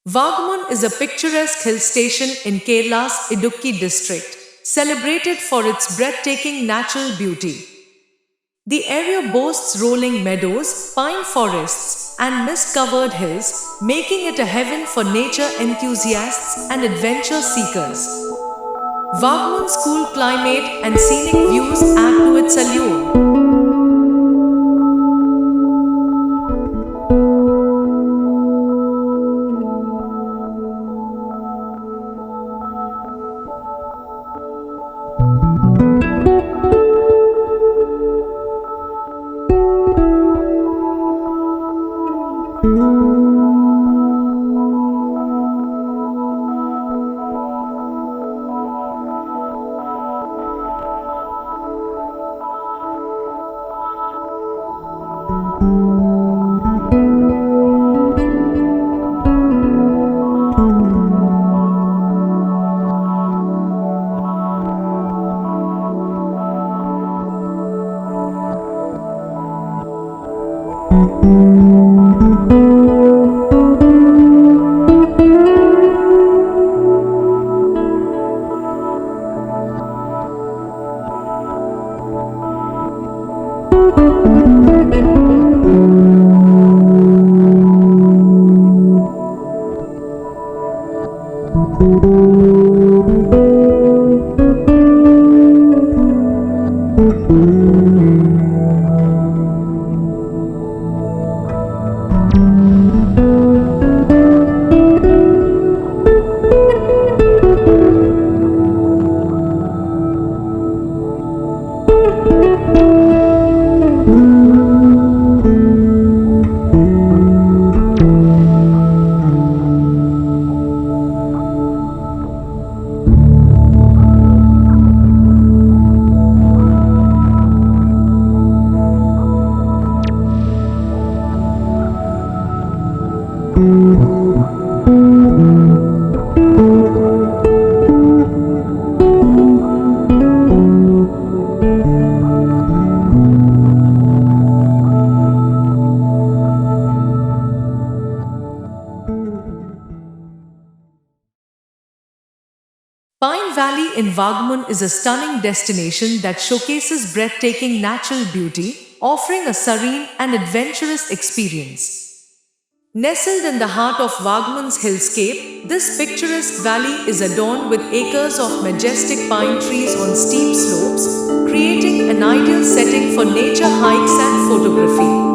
Vagamon is a picturesque hill station in Kerala's Idukki district, celebrated for its breathtaking natural beauty. The area boasts rolling meadows, pine forests, and mist covered hills, making it a heaven for nature enthusiasts and adventure seekers. Vagamon's cool climate and scenic views add to its allure. Pine Valley in Vagamon is a stunning destination that showcases breathtaking natural beauty, offering a serene and adventurous experience. Nestled in the heart of Vagamon's hillscape, this picturesque valley is adorned with acres of majestic pine trees on steep slopes, creating an ideal setting for nature hikes and photography.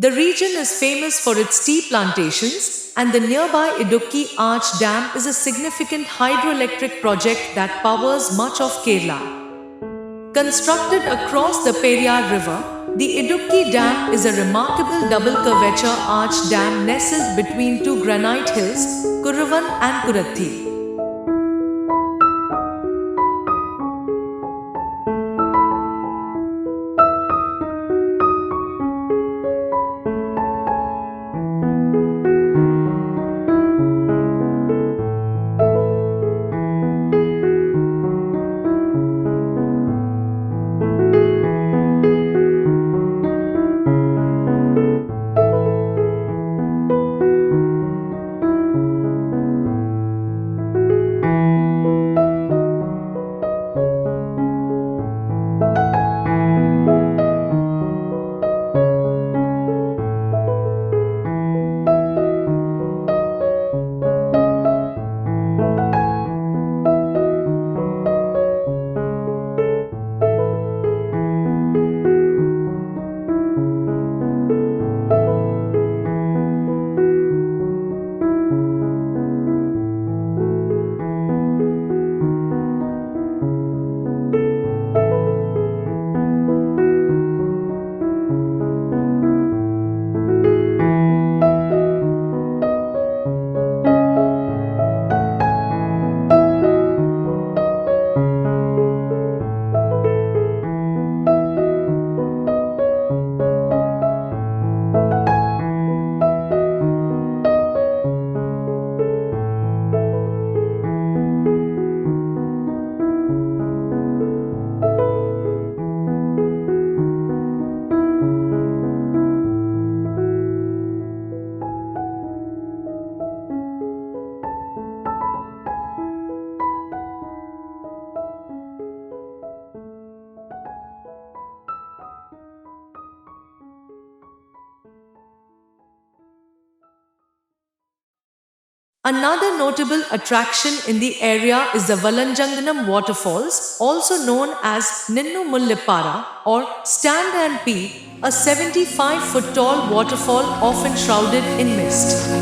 The region is famous for its tea plantations, and the nearby Idukki Arch Dam is a significant hydroelectric project that powers much of Kerala. Constructed across the Periyar River, the Idukki Dam is a remarkable double-curvature arch dam nestled between two granite hills, Kuravan and Kurathi. Another notable attraction in the area is the Walanjanganam Waterfalls, also known as Ninnumullipara or Stand and Peep, a 75-foot tall waterfall often shrouded in mist.